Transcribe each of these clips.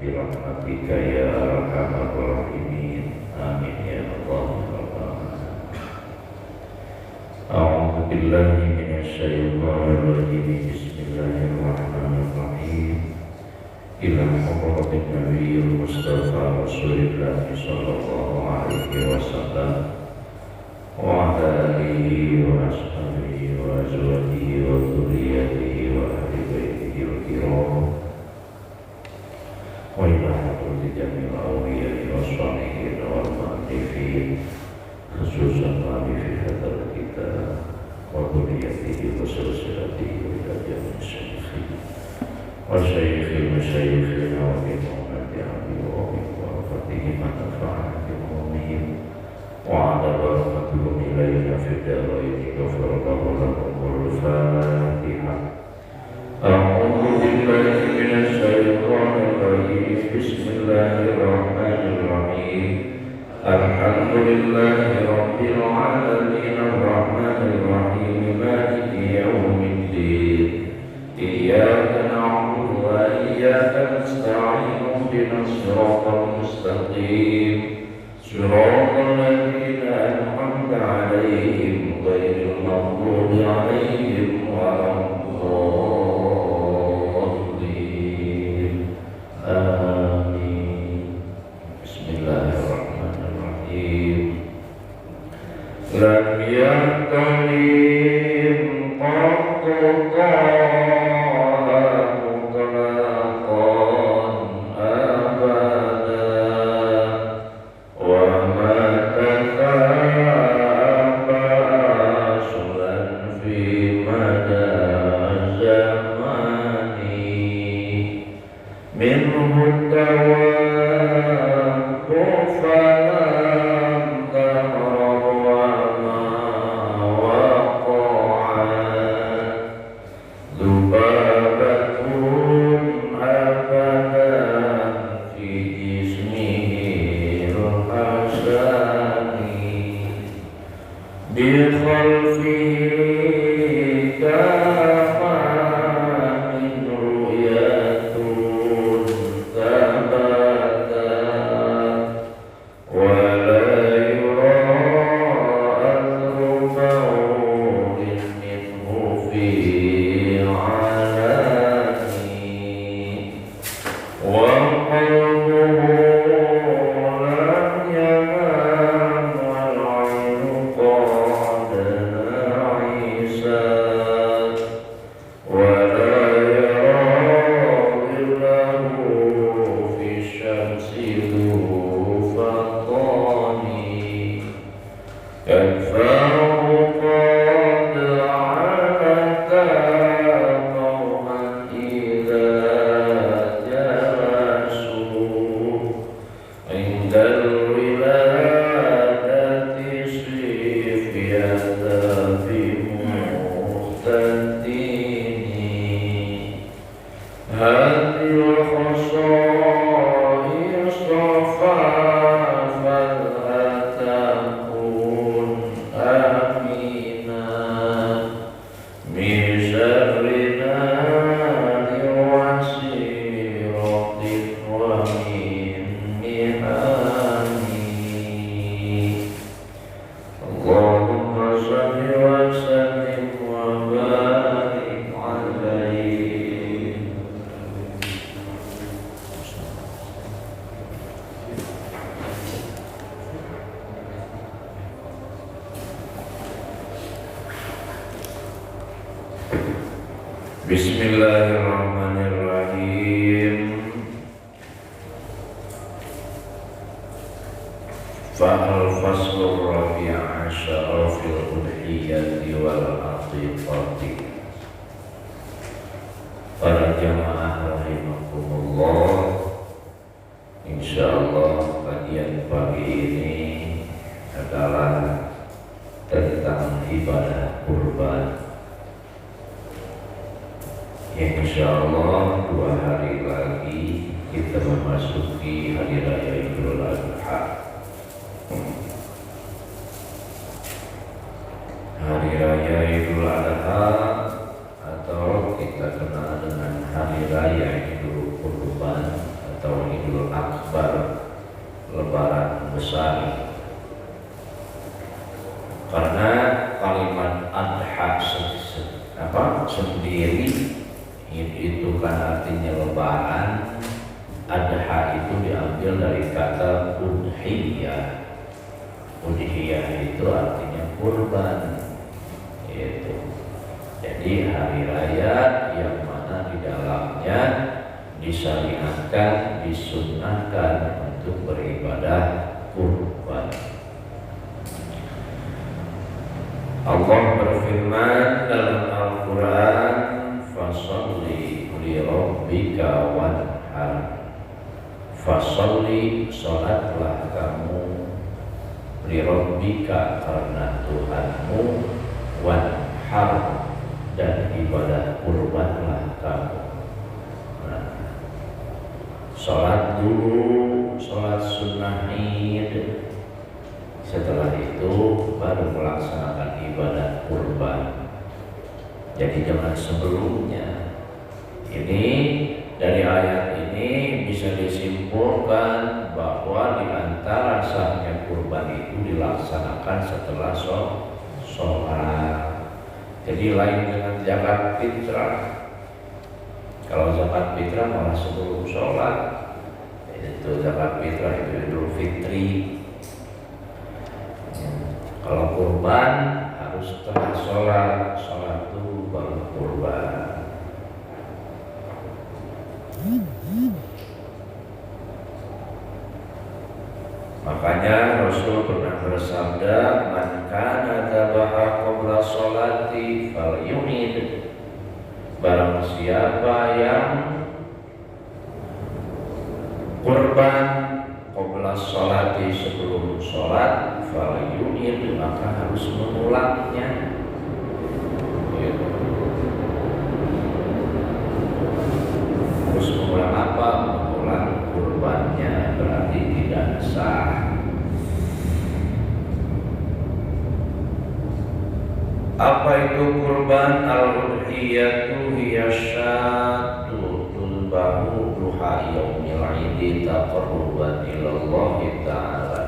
Birahmatika ya arhamar rahimin. Amin ya Allah. A'udzu billahi minasy syaithanir rajim. Bismillahirrahmanirrahim. Ila hadratin nabiyil mustafa rasulillah sallallahu alaihi wasallam wa ala alihi wa ashabihi wa azwajihi wa dzurriyyatihi wa ahli baitihi al-kiram wa ila hadratin jamil awliya'i wa shalihin wal mu'allifin khususan kami fi hadzal kitab wa dzurriyyatihi wa silsilatihi ila jami'i syaikhih wa syaikhil masyayikhina wa bimumati abi wa biwarafatihi man nafa'ana bimumihim wa ala barakatuhum ilayna fi daraini ghafirallahu lahumul Fatihah. A'udzu billahi minasy syaithanir rajim. Bismillahirrahmanirrahim. Alhamdulillahi rabbil alamin arrahmanir rahim maliki yaumiddin. Iyyaka na'budu wa iyyaka nasta'in ihdinas siratal mustaqim. Siratal ladzina an'amta 'alaihim ghairil maghdubi 'alaihim waladdallin. Amin. Bismillahirrahmanirrahim. Lam yaqtalim qattu Bismillahirrahmanirrahim. Fa'al faslur rabi'a asyara fil udhiyati wal aqiqati. Para jamaah rahimakumullah, insyaallah kajian pagi ini adalah tentang ibadah kurban. Insyaallah 2 hari lagi kita memasuki hari raya Idul Adha. Hari raya Idul Adha atau lebaran besar. Karena kalimat adha sendiri itu kan artinya lebaran. Adha itu diambil dari kata udhiyah. Udhiyah itu artinya kurban. Itu. Jadi hari raya yang mana di dalamnya disyariatkan, disunnahkan untuk beribadah kurban. Allah berfirman dalam Al-Quran, fasalli li rabbika wanhar. Fasalli, salatlah kamu, li rabbika, karena Tuhanmu, wanhar, dan ibadah kurbanlah kamu. Nah, salat dulu, salat sunnah Id. Setelah itu baru melaksanakan ibadah kurban. Jadi jangan sebelumnya. Ini dari ayat ini bisa disimpulkan bahwa di antara sahnya kurban itu dilaksanakan setelah sholat. Jadi lain dengan zakat fitrah. Kalau zakat fitrah malah sebelum sholat. Itu zakat fitrah, itu Idul Fitri. Kalau kurban harus setelah sholat dulu baru kurban. Makanya Rasul pernah bersabda, man kana dzabaha qabla sholati falyumid. Barang siapa yang kurban qabla sholati, sebelum sholat, falyumid, maka harus mengulangnya. Harus mengulang apa? Mengulang kurbannya, berarti tidak sah. Apa itu kurban? Al-udhiyatu hiya syatu tulbahu duha yaumil idi taqarruban ilallah ta'ala.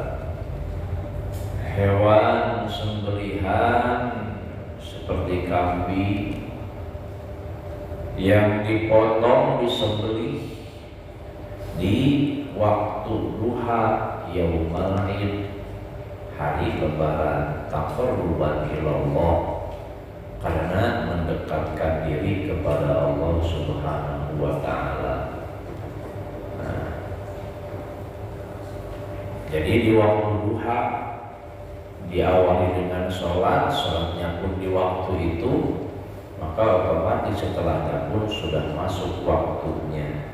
Hewan sembelihan seperti kambing yang dipotong, disembelih di waktu duha yaumul id, hari lebaran, taqarruban ilallah, karena mendekatkan diri kepada Allah Subhanahu wa ta'ala. Nah, jadi di waktu duha diawali dengan sholatnya pun di waktu itu, maka otomatis setelahnya pun sudah masuk waktunya.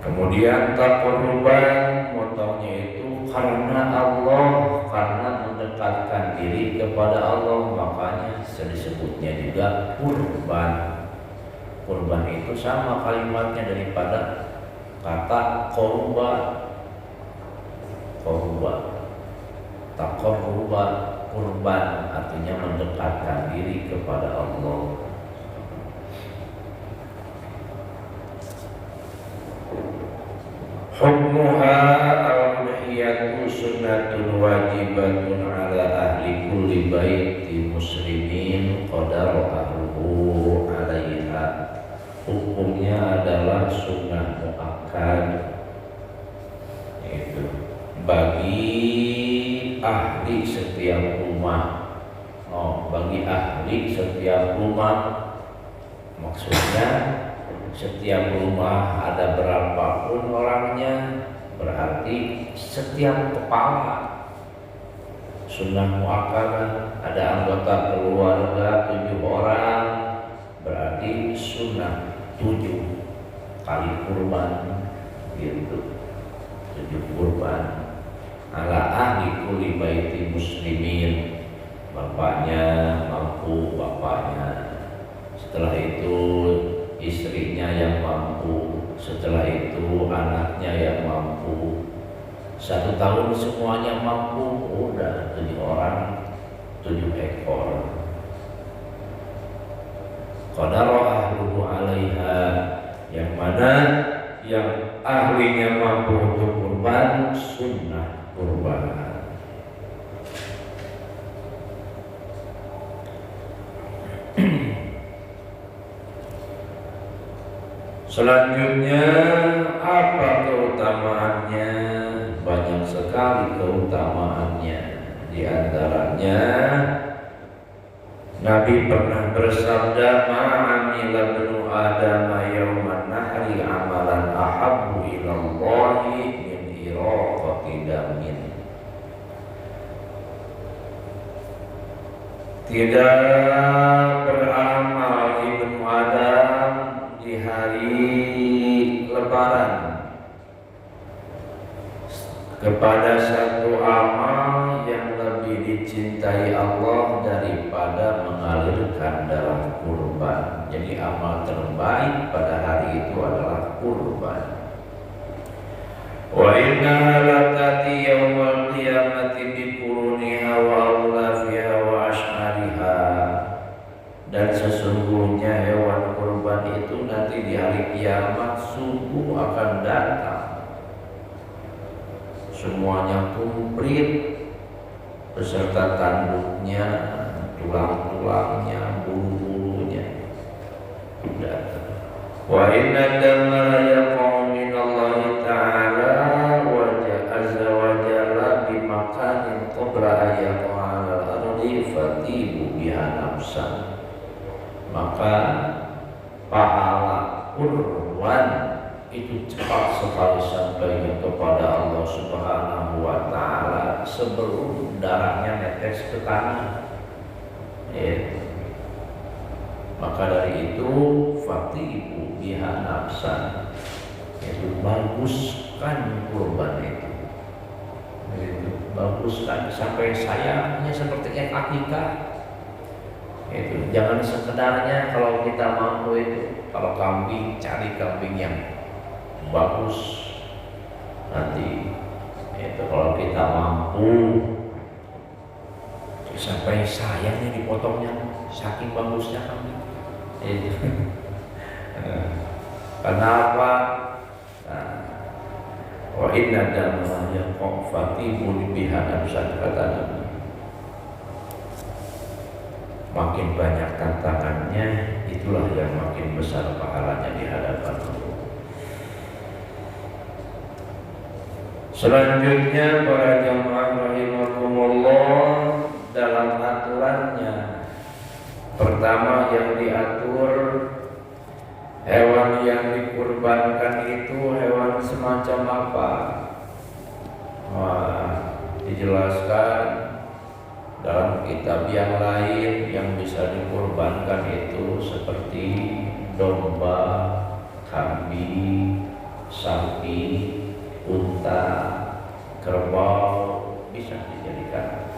Kemudian taqarruban, motongnya itu karena Allah, karena mendekatkan diri kepada Allah, makanya disebutnya juga kurban. Kurban itu sama kalimatnya daripada kata korban. Taqarruban, kurban artinya mendekatkan diri kepada Allah. Hukmuha al-udhiyatu sunnatun wajibatun ala ahli kulli baiti muslimin qadar ahluhu alaiha. Hukumnya adalah sunnah muakkad, itu bagi ahli setiap rumah. Bagi ahli setiap rumah, maksudnya setiap rumah ada berapapun orangnya, berarti setiap kepala. Sunnah muakkadah, ada anggota keluarga 7 orang, berarti sunnah 7 kali kurban, gitu. 7 kurban ala ahli kulli baiti muslimin. Bapaknya mampu, bapaknya. Setelah itu istrinya yang mampu, setelah itu anaknya yang mampu. 1 tahun semuanya mampu, udah 7 orang, 7 ekor. Qadara ahluhu alaiha, yang mana yang ahlinya mampu untuk kurban, sunnah kurban. Selanjutnya apa keutamaannya? Banyak sekali keutamaannya. Di antaranya Nabi pernah bersabda, "Ma'amila bnu Adam yawman nahri amalan ahabbu ilallahi min iraqati damin." Tidak beramal ibnu Adam di hari Lebaran kepada satu amal yang lebih dicintai Allah daripada mengalirkan darah kurban. Jadi amal terbaik pada hari itu adalah kurban. Wa inna latati yawmal qiyamati bi quruniha wa awlafiha wa ash'ariha. Dan sesungguhnya hewan kurban itu nanti di hari kiamat sungguh akan datang. Semuanya komplit beserta tanduknya, tulang-tulangnya, bulu-bulunya datang. Wa inna damma la yaqau min Allah ta'ala wa azza wa jalla bi makanin qabla ayyaqa 'ala al-ardi fatibu biha nafsan. Maka pahala kurban itu cepat sekali sampainya kepada Allah Subhanahu wa ta'ala sebelum darahnya netes ke tanah. Maka dari itu fatibu biha nafsan, itu baguskan kurban itu. Baguskan sampai sayangnya seperti akikah. Itu jangan sekedarnya kalau kita mampu itu, kalau kambing cari kambing yang bagus nanti itu kalau kita mampu sampai sayangnya dipotongnya saking bagusnya kambing itu. Kenapa? Wa inna damma yaqau fatibu biha nafsan, kata Nabi. Makin banyak tantangannya, itulah yang makin besar pahalanya di hadapan Allah. Selanjutnya para jamaah rahimakumullah, dalam aturannya pertama yang diatur hewan yang dikurbankan itu hewan semacam apa? Dijelaskan dalam kitab yang lain yang bisa dikurbankan itu seperti domba, kambing, sapi, unta, kerbau bisa dijadikan.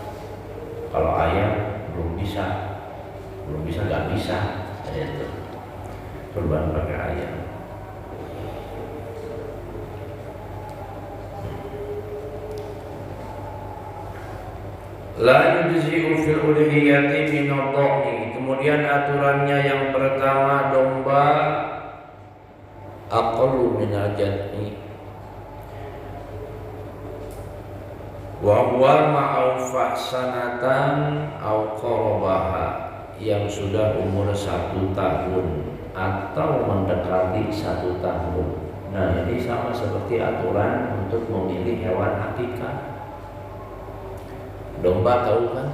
Kalau ayam belum bisa nggak bisa, itu kurban pakai ayam. La yujzi'u fil udhiyati min ad-dhani. Kemudian aturannya yang pertama domba aqallu min al-jad'i wa huwa ma'aufa sanatan aw qarabaha, yang sudah umur 1 tahun atau mendekati 1 tahun. Nah, ini sama seperti aturan untuk memilih hewan akikah. Domba tahu kan?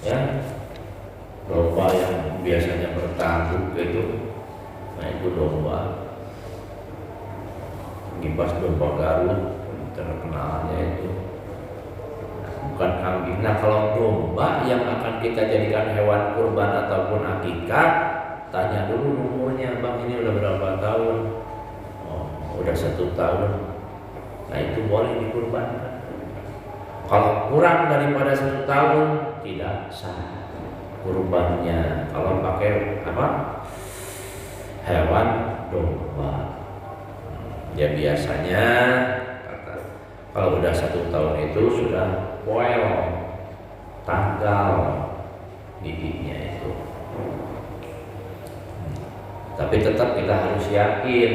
Ya, domba yang biasanya bertanduk itu, nah itu domba. Ngibas domba Garut terkenalnya itu, bukan kambing. Nah, kalau domba yang akan kita jadikan hewan kurban ataupun akikah, tanya dulu umurnya, bang ini udah berapa tahun? Oh, udah 1 tahun. Nah, itu boleh dikurbankan. Kalau kurang daripada 1 tahun tidak sah kurbannya. Kalau pakai apa? Hewan domba. Ya biasanya kalau udah 1 tahun itu sudah poel, tanggal giginya itu. Tapi tetap kita harus yakin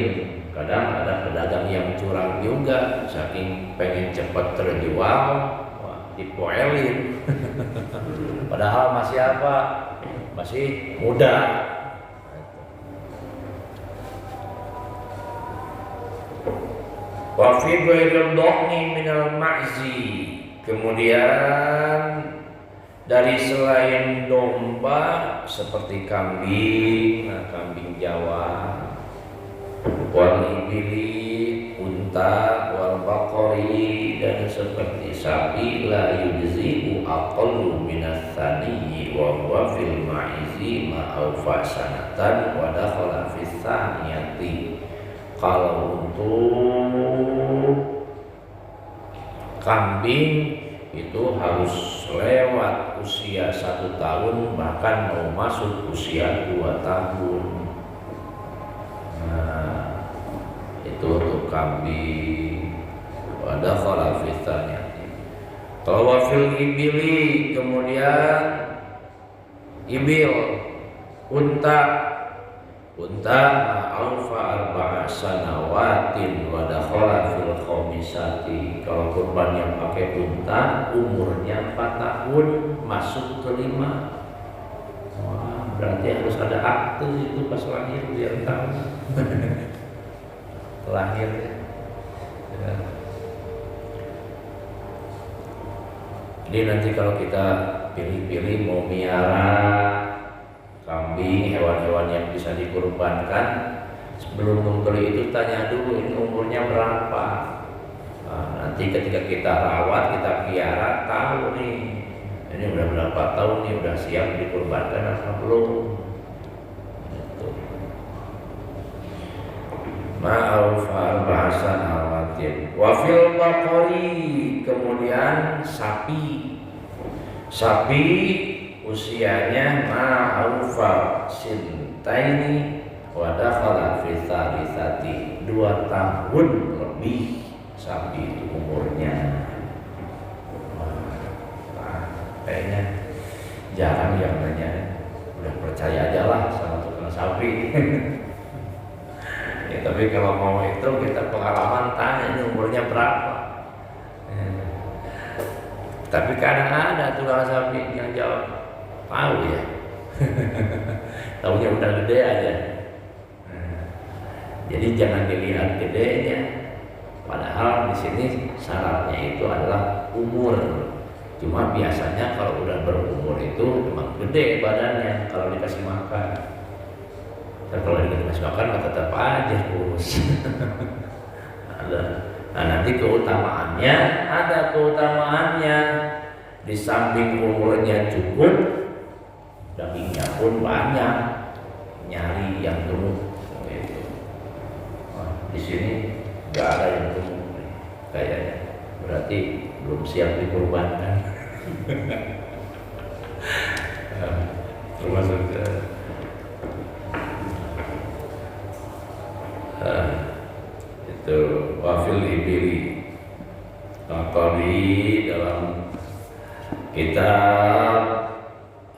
Kadang ada pedagang yang curang juga, saking pengen cepat terjual, wah, dipoelin. Padahal masih apa? Masih muda. Wa fi ghairil dhani minal ma'zi. Kemudian dari selain domba seperti kambing, kambing Jawa, wal ibili, unta, wal baqari, dan seperti sapi, la yujzi'u aqallu minas thaniyi wa huwa fil ma'izi ma'aufa sanatan wa dakhala fis thaniyati. Kalau untuk kambing itu harus lewat usia 1 tahun, bahkan mau masuk usia 2 tahun. Nah, itu untuk kambing. Ada khalafitanya. Kalau wafil ibili, kemudian ibil, unta ma'aufa arba'a sanawatin wa dakhala fil khamisati. Kalau kurban yang pakai unta umurnya 4 tahun, masuk ke 5. Wah, berarti harus ada akte itu pas lahir biar tahu. Lahir ya. Jadi nanti kalau kita pilih-pilih mau miara kambing, hewan-hewan yang bisa dikurbankan, sebelum membeli itu tanya dulu ini umurnya berapa. Nah, nanti ketika kita rawat, kita piara, tahu nih ini udah berapa tahun nih, udah siap dikurbankan apa belum. Gitu. Ma'aufa bahasan awatin. Wafil baqari, kemudian sapi usianya ma'aufa sintaini wa dakhala fi thalithati, 2 tahun lebih sapi itu umurnya. Kayaknya jarang yang nanya, udah percaya aja lah sama tukang sapi. Ya, tapi kalau mau itu kita pengalaman tanya ini umurnya berapa. Tapi kadang ada tukang sapi yang jawab tahu ya. Taunya udah gede aja. Jadi jangan dilihat gedenya. Padahal di sini syaratnya itu adalah umur. Cuma biasanya kalau udah berumur itu memang gede badannya kalau dikasih makan. Dan kalau dikasih makan mah tetap aja kurus. Nah, nanti keutamaannya, ada keutamaannya. Di samping umurnya cukup, dagingnya pun banyak, nyari yang gemuk. Nah, di sini nggak ada yang gemuk kayaknya, berarti belum siap dikurbankan. Termasuk itu wafil ibili. Tadi dalam kitab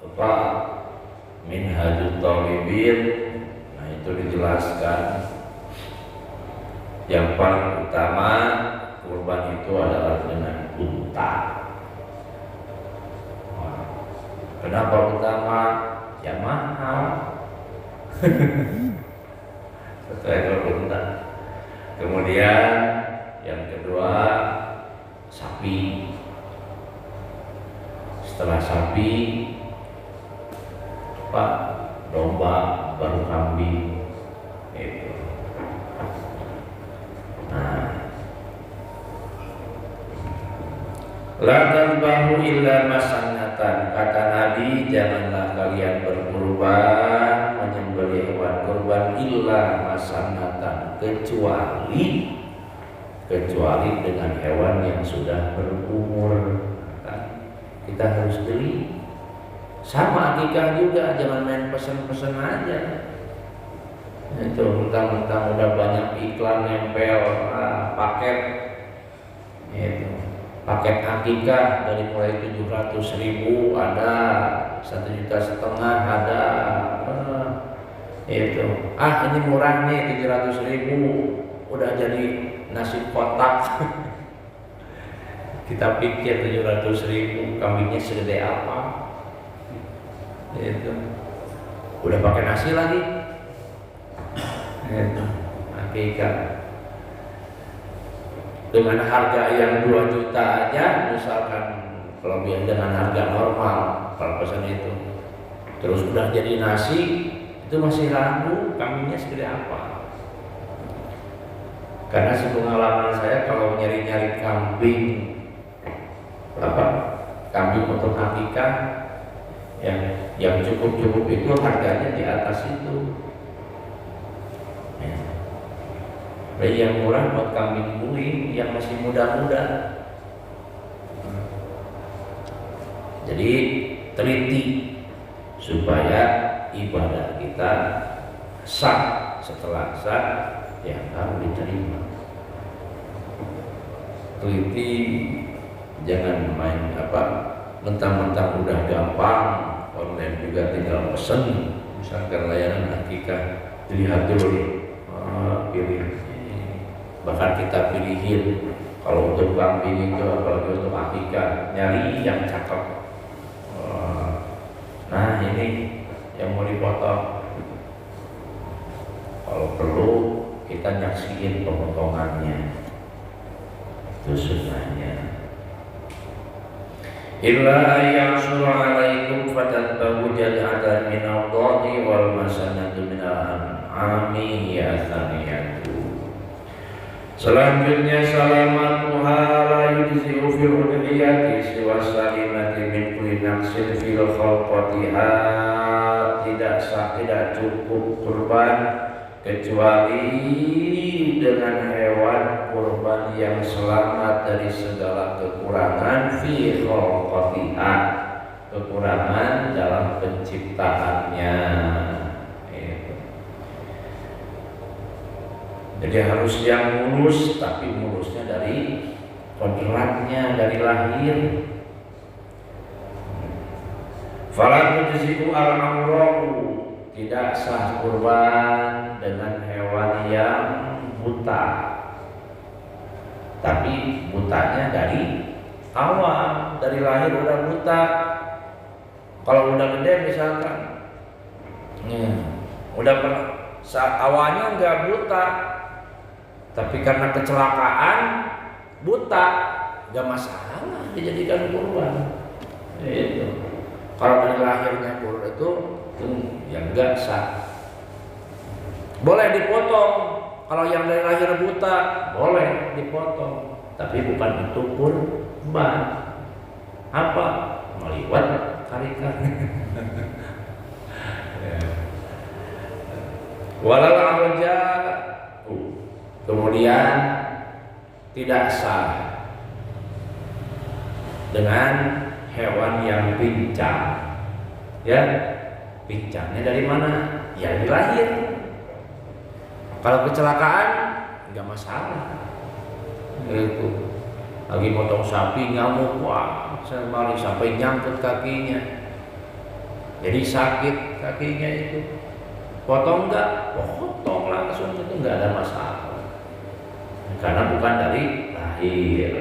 apa Minhajut Talibin, nah itu dijelaskan yang paling utama kurban itu adalah dengan unta. Kenapa utama? Ya mahal. Satu ekor unta. Kemudian yang kedua sapi. Setelah sapi, Pak, domba, baru kambing. Itu. Nah, la tanbahu illa masannatan, kata Nabi, janganlah kalian berkurban, menyembelih hewan kurban illa masannatan, kecuali dengan hewan yang sudah berumur. Kita harus beli. Sama akikah juga, jangan main pesen-pesen aja. Itu mentang-mentang udah banyak iklan nempel paket. Itu paket akikah dari mulai 700.000 ada, 1,5 juta ada. Itu ini murah nih 700.000. udah jadi nasi kotak. Kita pikir 700.000 kambingnya segede apa? Itu udah pakai nasi lagi. Itu akikah dengan harga yang 2 juta aja, misalkan kalau dengan harga normal kalau pesan itu, terus udah jadi nasi, itu masih ragu kambingnya segede apa. Karena sepengalaman saya kalau nyari-nyari kambing kambing untuk akikah yang cukup itu harganya di atas itu. Yang murah buat kambing guling yang masih muda-muda. Jadi teliti supaya ibadah kita sah. Setelah sah yang harus diterima. Teliti, jangan main mentang-mentang udah gampang, online juga tinggal pesen, misalkan layanan akikah, dilihat dulu pilih. Bahkan kita pilihin kalau untuk kambing itu, apalagi untuk akikah, nyari yang cakep. Nah ini yang mau dipotong. Kalau perlu kita nyaksiin pemotongannya, itu sunnahnya. Illa ya'suru alaikum fatatbahu jal'atan minal-dhani wal masanatu minal an'ami ya thaniyatu. Selanjutnya salamatuha la yujzi'u fil udhiyati siwa salimati min kulli naqsin fil khalqatiha. Tidak cukup kurban kecuali dengan hewan kurban yang selamat dari segala kekurangan fi khalqatiha, kekurangan dalam penciptaannya. Jadi harus yang mulus, tapi mulusnya dari kodratnya, dari lahir. Fala tujzi'u al-amrahu, tidak sah kurban dengan hewan yang buta, tapi butanya dari awal, dari lahir udah buta. Kalau udah gede misalkan, udah saat awalnya nggak buta, tapi karena kecelakaan buta, nggak masalah dijadikan kurban. Itu kalau dari lahirnya kurban itu yang enggak sah. Boleh dipotong. Kalau yang dari lahir buta boleh dipotong, tapi bukan untuk kurban. Apa? Meliwat karikan. Walal arja, kemudian tidak sah dengan hewan yang pincang. Ya, pincangnya dari mana? Ya dari lahir. Kalau kecelakaan nggak masalah. Itu lagi motong sapi ngamuk, wah sampai nyangkut kakinya, jadi sakit kakinya itu. Potong nggak? Potong langsung, itu nggak ada masalah, karena bukan dari lahir.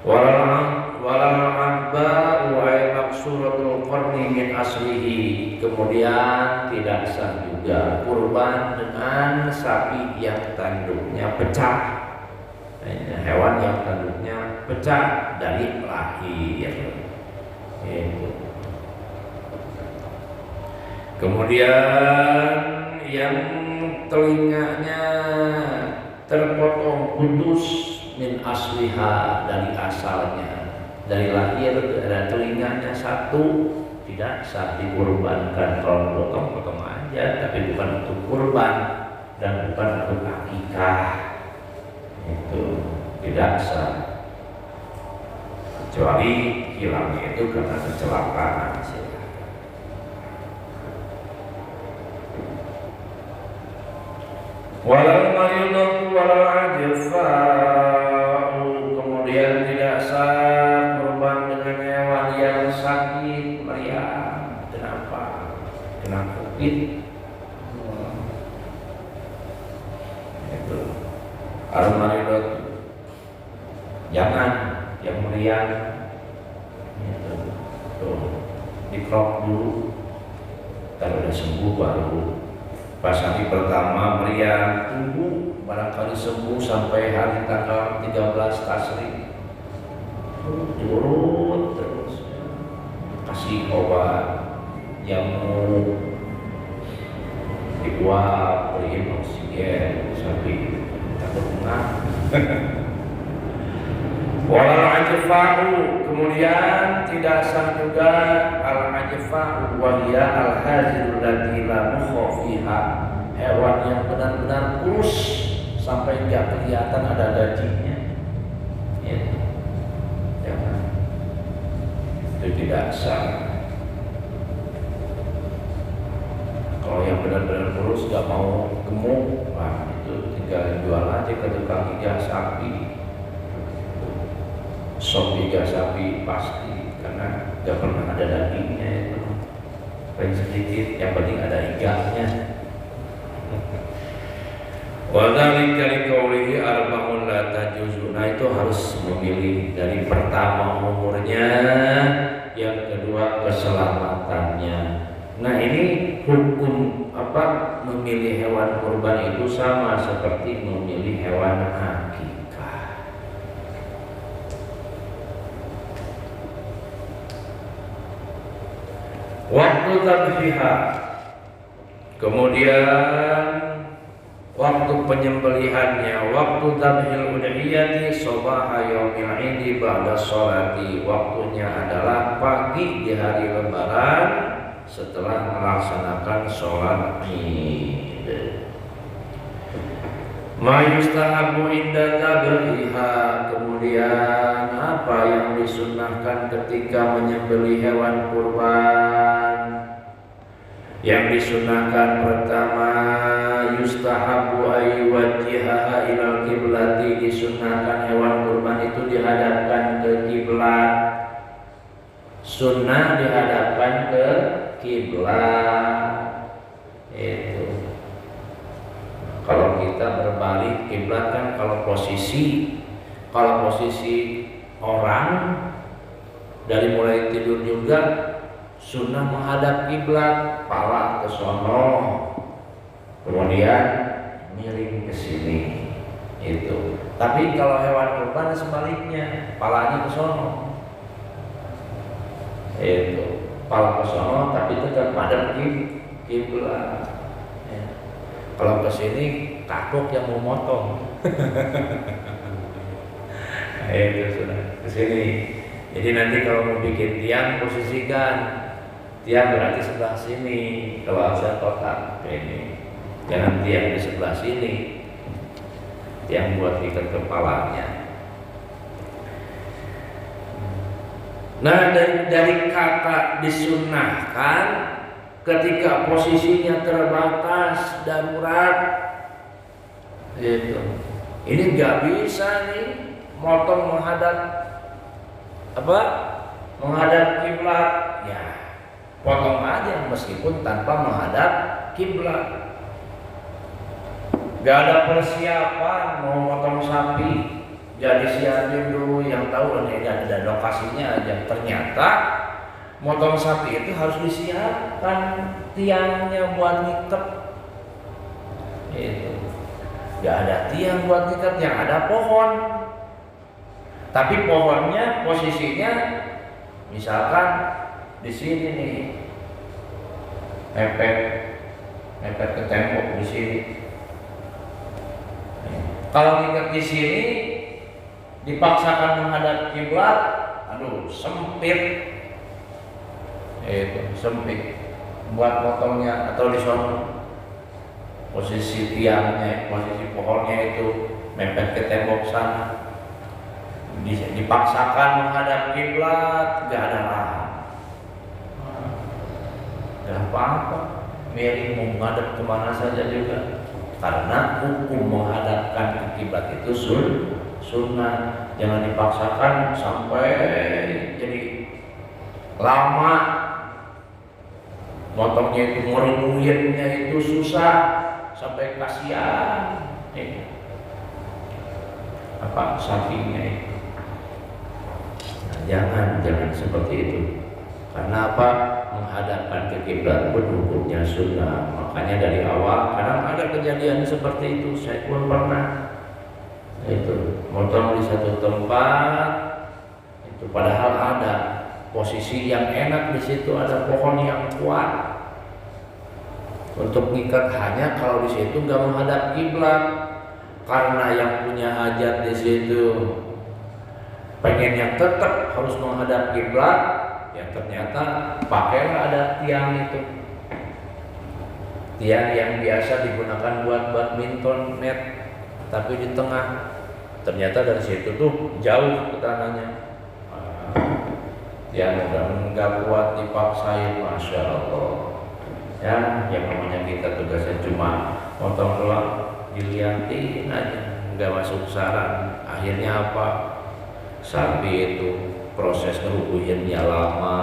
Walau abba wa maksuratul qarni min aslihi, kemudian tidak sah juga kurban dengan sapi yang tanduknya pecah, hewan yang tanduknya pecah dari lahir. Itu. Kemudian yang telinganya terpotong putus min asliha, dari asalnya, dari lahir ada telinganya satu, tidak sah dikurbankan. Kalau potong aja, tapi bukan untuk kurban dan bukan untuk akikah. Itu tidak sah, kecuali hilangnya itu karena kecelakaan. Walau maridatu walau ajfa'u, kemudian tidak sah kurban dengan hewan yang sakit meriang. Kenapa? Kena COVID. Itu Al-Maridat jangan yang meriang gitu. Tuh, dikrop dulu, kalau udah sembuh baru. Pas hari pertama meriang, tunggu barangkali sembuh sampai hari tanggal 13 Tasrik, diurut terus, kasih obat jamu, dibuat, beliin oksigen sampai takut enggak. Walal ajfa'u, kemudian tidak sah juga al ajfa'u wa hiya al hazirul lati la mukha fiha, hewan yang benar-benar kurus sampai enggak kelihatan ada gajinya. Ya. Jangan. Itu tidak sah. Kalau yang benar-benar kurus gak mau gemuk, wah itu tinggal jual aja ke tukang iga sapi. Sop iga sapi pasti, karena gak pernah ada dagingnya itu, paling sedikit, yang penting ada iganya. Wadhalika liqaulihi arba'un la tajuzu. Nah itu harus memilih dari pertama umurnya, yang kedua keselamatannya. Nah ini hukum apa memilih hewan kurban itu sama seperti memilih hewan akikah. Waktu tadbiha, kemudian waktu penyembelihannya, waktu tabhil udhiyati sobaha yaumil idi ba'da sholati, waktunya adalah pagi di hari lebaran setelah melaksanakan sholat id. Ma yustahabu inda tabhiha, kemudian apa yang disunnahkan ketika menyembelih hewan kurban? Yang disunnahkan pertama, yustahabu ayyuwajjiha ilal kiblati, disunnahkan hewan kurban itu dihadapkan ke kiblat. Sunnah dihadapkan ke kiblat. Itu. Kalau kita berbalik kiblat kan kalau posisi orang dari mulai tidur juga sunnah menghadap kiblat, pala ke sono, kemudian miring ke sini. Itu. Tapi kalau hewan kurban sebaliknya, palanya ke sono. Itu. Pala ke sono tapi tetap madep kiblat. Ya. Kalau ke sini takut yang mau motong. Itu sudah ke sini. Jadi nanti kalau mau bikin tiang, posisikan tiang berarti sebelah sini. Kalau ada kotak ini, jangan tiang di sebelah sini. Tiang buat ikat kepalanya. Nah, dari kata disunnahkan ketika posisinya terbatas darurat, gitu. Ini nggak bisa nih motong menghadap kiblat, ya potong aja meskipun tanpa menghadap kiblat. Gak ada persiapan mau motong sapi, jadi siapin dulu yang tahu ini ada lokasinya aja. Ternyata motong sapi itu harus disiapkan tiangnya buat ngikat. Itu gak ada tiang buat ngikat, yang ada pohon. Tapi pohonnya posisinya misalkan di sini nih, mepet ke tembok di sini. Kalau ngikat di sini dipaksakan menghadap kiblat, aduh sempit. Itu sempit buat potongnya, atau di sono posisi tiangnya, posisi pohonnya itu mepet ke tembok sana. Dipaksakan menghadap kiblat, gak ada lahan, gak apa-apa, miring mau menghadap kemana saja juga, karena hukum menghadapkan ke kiblat itu sunnah. Jangan dipaksakan sampai jadi lama, motongnya itu merenguyinnya itu susah sampai kasihan. sapinya itu. Nah, jangan seperti itu. Karena apa? Menghadapkan ke kiblat pun hukumnya sunnah. Makanya dari awal kadang ada kejadian seperti itu. Saya pun pernah itu motong di satu tempat itu, padahal ada posisi yang enak di situ, ada pohon yang kuat untuk ngikat, hanya kalau di situ nggak menghadap kiblat. Karena yang punya hajat di situ pengennya tetap harus menghadap kiblat, ya ternyata pakailah ada tiang itu, tiang yang biasa digunakan buat badminton net, tapi di tengah. Ternyata dari situ tuh jauh ke tanahnya. Yang udah nggak kuat dipaksain, masya Allah. Ya, yang namanya kita tugasnya cuma potong doang, dilihatin aja, nggak masuk saran. Akhirnya apa? Sapi itu proses ngerubuhinnya lama,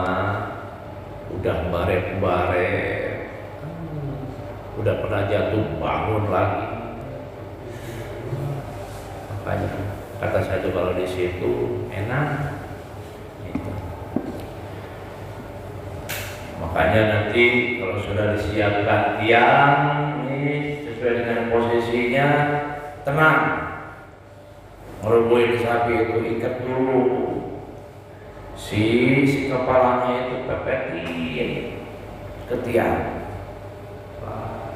udah baret-baret, udah pernah jatuh bangun lagi. Makanya kata saya itu kalau di situ enak. Gitu. Makanya nanti kalau sudah disiapkan tiang ini sesuai dengan posisinya, tenang. Ngerubuhin sapi itu ikat dulu, si kepalanya itu pepetin ke tiang.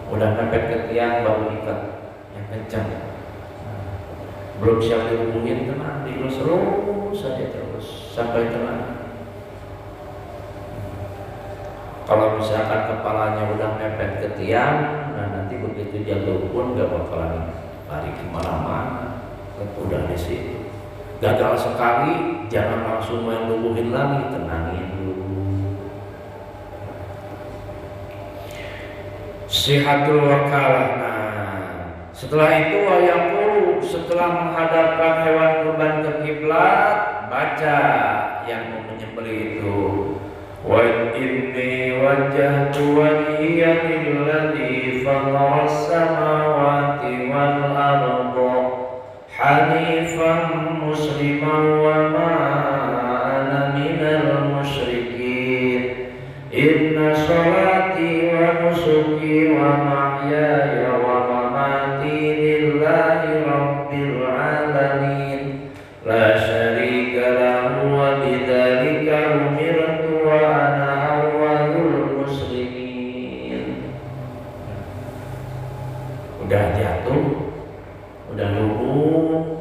Udah pepet ke tiang baru ikat yang kencang. Belum siap dirubuhin, tenang, dilus terus saja terus sampai tenang. Kalau misalkan kepalanya udah mepet ke tiang, nah nanti begitu jatuh pun gak bakalan lari kemana-mana. Udah di situ. Gagal sekali, jangan langsung main rubuhin lagi, tenangin dulu. Sihatul wakalah. Nah, setelah itu ayaqulu, setelah menghadapkan hewan kurban ke kiblat, baca yang mau menyembelih itu. Wa inni wajjahtu wajhiya lilladzi fatara as-samawati wal arda hanifan musliman wa ma ana minal musyrikin. Inna sholati wa nusuki wa mahyaya wa mamati lillahi rabbil alamin la syarika lahu wa bidzalika umirtu wa ana awwalul muslimin. Udah jatuh, udah lumpuh,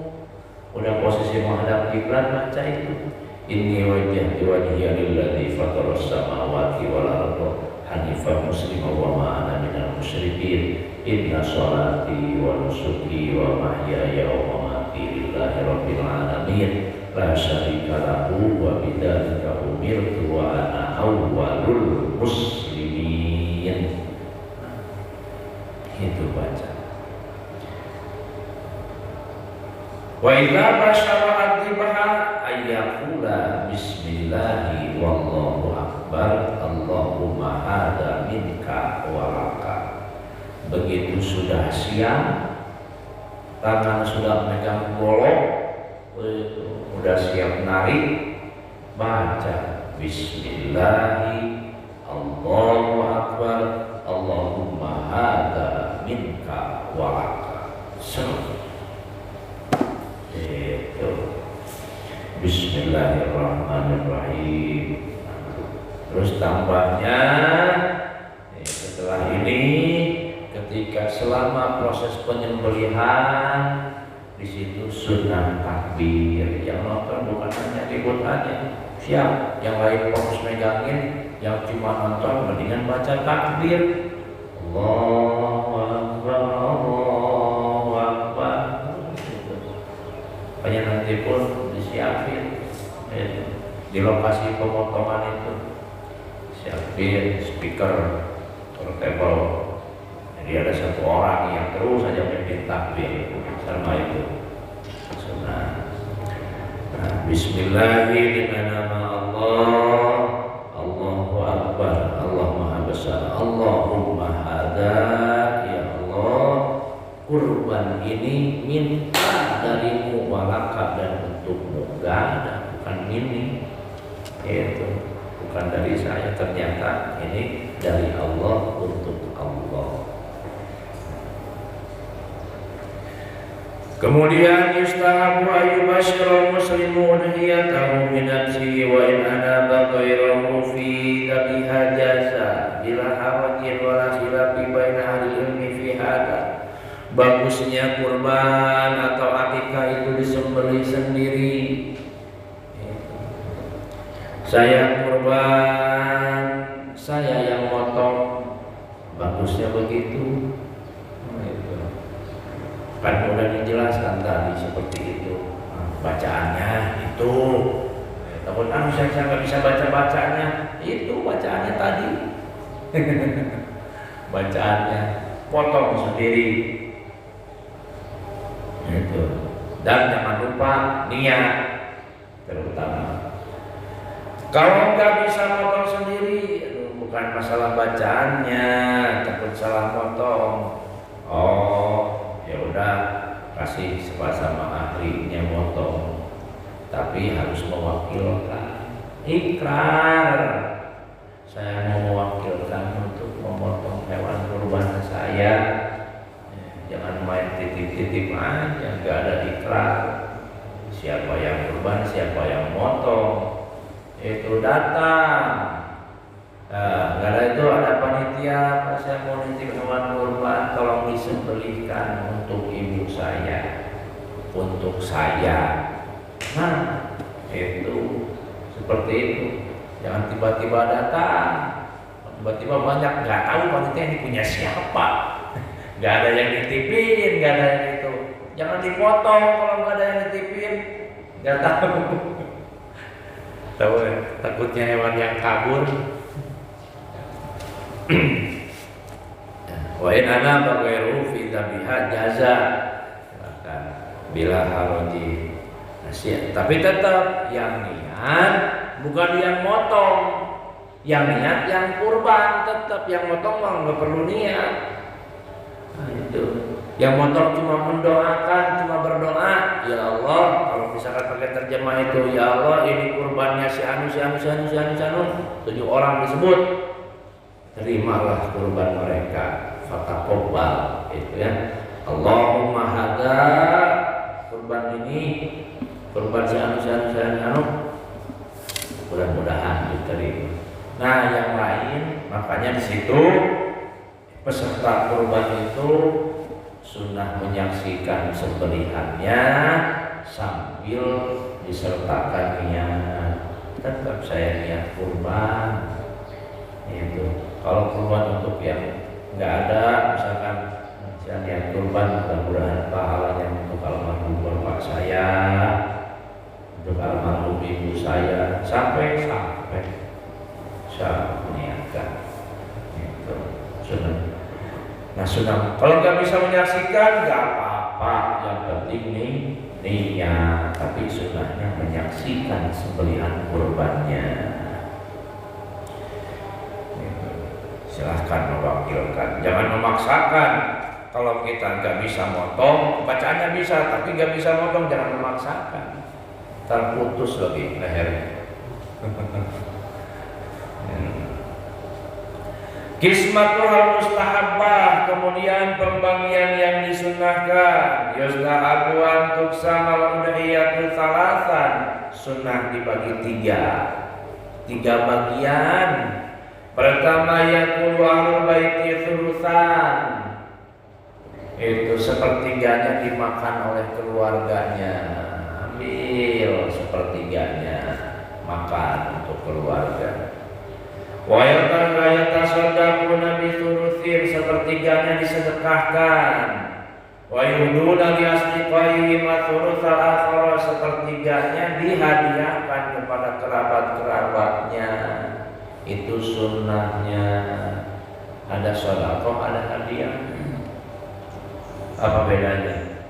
udah posisi menghadap kiblat, baca itu. Inni wajjahtu wajhiya lilladzi fatara as-samawati wal arda hanifan musliman wa ma ana minal musyrikin. Inna sholati wa nusuki wa mahyaya wa mamati lillahi rabbil alamin la syarika lahu wa bidzalika umirtu wa ana awwalul muslimin. Itu baca. Wa idza basyara adhibaha ayyaqula bismillahi wallahu akbar Allahumma hadza minka wa laka. Begitu sudah siap, tangan sudah megang golok, sudah siap narik, baca bismillahi Allahu akbar Allahumma hadza minka wa laka. Bismillahirrahmanirrahim. Terus tambahnya setelah ini, ketika selama proses penyembelihan di situ sunnah takbir. Yang nonton bukan hanya ribut aja, siap. Yang lain fokus megangin, yang cuma nonton mendingan baca takbir. Allahu Akbar, Allahu Akbar. Banyak nanti pun disiapin di lokasi pemotongan itu, siapin speaker portable. Jadi ada satu orang yang terus saja memimpin takbir sama itu. Nah, Bismillahirrahmanirrahim dengan nama Allah, Allahu Akbar, Allah Maha Besar. Allahumma hadza, ya Allah, kurban ini minta darimu walaka dan untukmu, gak ada, bukan ini, itu bukan dari saya, ternyata ini dari Allah untuk Allah. Kemudian yustahabu ayyubashirul muslimu udhiyatahu min nafsihi wa in anaba ghairahu fi dhabiha jaza bila harajin wala khilafi baina ahli ilmi fi hada. Bagusnya kurban atau akikah itu disembelih sendiri. Saya kurban, saya yang motong, bagusnya begitu. Kan udah dijelaskan tadi seperti itu, bacaannya itu. Takut saya nggak bisa bacanya, itu bacaannya tadi. Bacaannya potong sendiri. Itu. Dan jangan lupa niat terutama. Kalau nggak bisa motong sendiri, bukan masalah bacaannya, takut salah motong. Oh, ya udah kasih sama ahlinya motong, tapi harus mewakilkan, ikrar saya mau mewakilkan untuk memotong hewan kurban saya. Jangan main titip-titip aja, nggak ada ikrar. Siapa yang kurban, siapa yang motong, itu datang. Nah, karena itu ada panitia, saya mau nitip hewan kurban, tolong disembelihkan untuk ibu saya, untuk saya. Nah, itu seperti itu. Jangan tiba-tiba datang, tiba-tiba banyak, nggak tahu panitia ini punya siapa, nggak ada yang nitipin, nggak ada yang itu. Jangan dipotong kalau nggak ada yang nitipin, nggak tahu. Tahu ya, takutnya hewan yang kabur. Wa in ana bagairu fi dhabiha jaza, bila haroji nasihat. Tapi tetap yang niat bukan yang motong, yang niat yang kurban, tetap yang motong mah nggak perlu niat. Nah, itu yang motong cuma mendoakan, cuma berdoa, ya Allah, kalau misalkan pakai terjemah itu, ya Allah ini kurbannya si anu, 7 orang disebut, terimalah kurban mereka, fataqabbal, itu ya. Allahumma hadza, kurban ini, kurban si anu, mudah-mudahan diterima. Nah, yang lain, makanya di situ peserta kurban itu sunnah menyaksikan sembelihannya sambil disertakan niat. Tetap saya niat kurban. Itu kalau kurban untuk yang nggak ada, misalkan saya niat kurban, mudah-mudahan pahalanya untuk almarhum bapak saya, untuk almarhum ibu saya, sampai saya niatkan. Itu sunnah. Nah, sunnah. Kalau nggak bisa menyaksikan, nggak apa-apa. Yang penting nih niat. Tapi sunnahnya menyaksikan sembelihan kurbannya. Silahkan mewakilkan, jangan memaksakan. Kalau kita nggak bisa motong, bacaannya bisa, tapi nggak bisa motong, jangan memaksakan. Terputus lagi lehernya. Kismatul mustahabbah, kemudian pembagian yang disunnahkan. Yustahabu an tuqsamal udhiyatu salasan, sunnah dibagi 3 bagian. Pertama yakulu ahlul baiti thulutsan, itu sepertiganya dimakan oleh keluarganya. Ambil sepertiganya, makan untuk keluarga. Wa yatasaddaquna bi thulutsin, sepertiganya disedekahkan. Wa yuhduna li asdiqaihi ma thulutsal akhar, sepertiganya dihadiahkan kepada kerabat-kerabatnya. Itu sunnahnya. Ada sedekah, ada hadiah. Apa bedanya?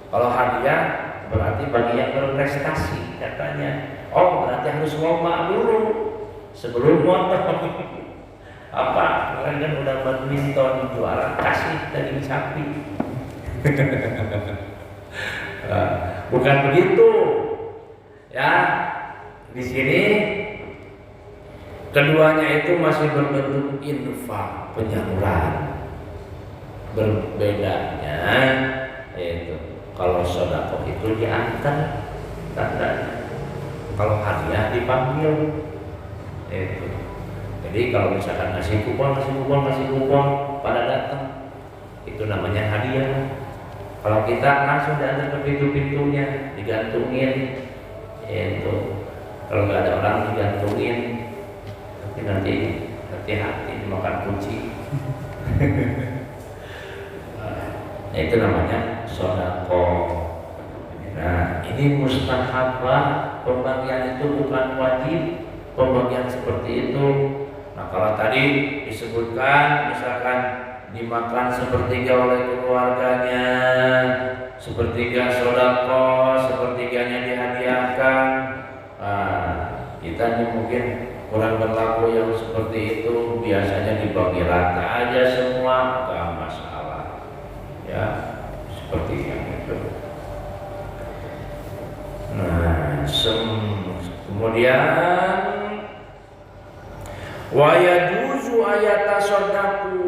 Kalau hadiah berarti bagi yang berprestasi katanya. Oh, berarti harus lomba dulu sebelum motong. Apa? Kalian kan udah badminton juara, kasih daging sapi. Bukan begitu. Ya, di sini keduanya itu masih berbentuk infak, penyaluran. Berbedanya yaitu kalau sedekah itu diantar tandanya, kalau hadiah dipanggil. Itu. Jadi kalau misalkan ngasih kupon pada datang, itu namanya hadiah. Kalau kita langsung diantar ke pintu-pintunya, digantungin, itu. Kalau nggak ada orang digantungin, tapi nanti hati-hati dimakan kucing. Nah, itu namanya sedekah. Nah, ini mustahabah, pembagian itu bukan wajib. Pembagian seperti itu. Nah, kalau tadi disebutkan misalkan dimakan sepertiga oleh keluarganya, sepertiga sedekah, sepertiganya dihadiahkan. Nah, kita ini mungkin kurang berlaku yang seperti itu, biasanya dibagi rata aja semua, gak masalah. Ya, seperti yang itu. Nah, kemudian wa yajuzu ayatasaddaqu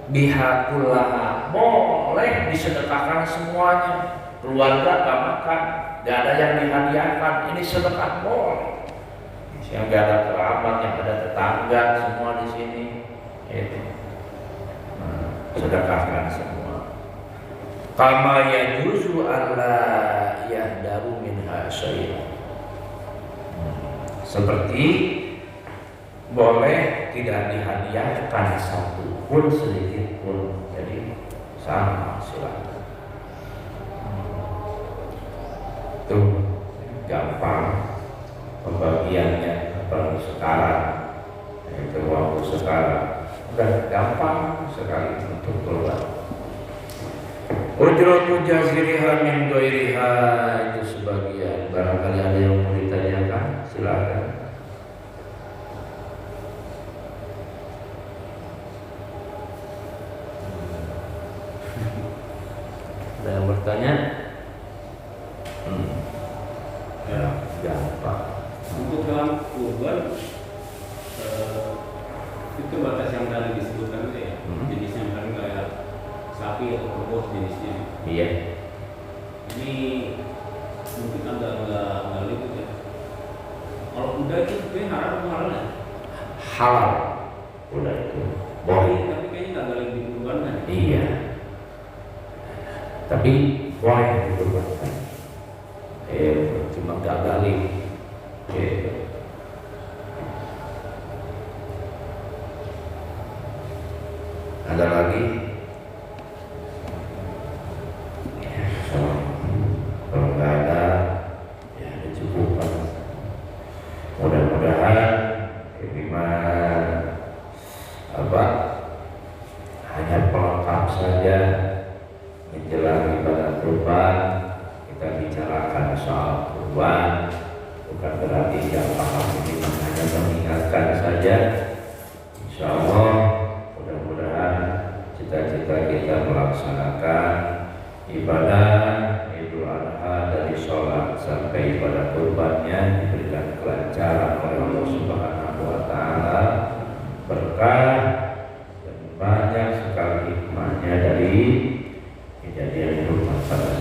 biha kullaha, boleh disedekahkan semuanya. Keluarga gak makan, gak ada yang dihadiahkan, ini sedekah boleh. Yang gak ada kerabat, yang ada tetangga, semua di sini itu. Nah, sedekahkan semua. Kama yajuzu alla yahdaru minha syai'an, seperti boleh tidak dihadiahkan satu pun, sedikit pun. Jadi sama, silakan. Tuh gampang pembagiannya. Kalau sekarang itu waktu sekarang udah gampang sekali untuk keluar. Ujratu jaziriha min ghairiha, itu sebagian. Barangkali ada yang mau ditanyakan, silakan. Ada yang bertanya? Ya, gampang. Untuk dalam kurban itu batas yang tadi disebutkan itu ya, jenisnya kan kayak sapi atau kerbau jenisnya. Iya. Ini mungkin agak liput ya. Kalau kuda itu sebenarnya haram atau halal ya? Halal. Kuda itu boleh. Tapi kayaknya nggak boleh dikurbankan. Iya. Tapi boleh dikurbankan. Cuma nggak galih. Ada lagi? Kalau nggak ada, ya dicukupkan. Mudah-mudahan ini hanya pelengkap saja menjelang ibadah kurban. Kita bicarakan soal kurban, bukan berarti yang paham ini hanya mengingatkan saja. Insya Allah mudah-mudahan cita-cita kita melaksanakan ibadah Idul Adha dari sholat sampai ibadah kurbannya diberikan kelancaran oleh Allah Subhanahu wa Ta'ala, berkah dan banyak sekali hikmahnya dari kejadian kurban pada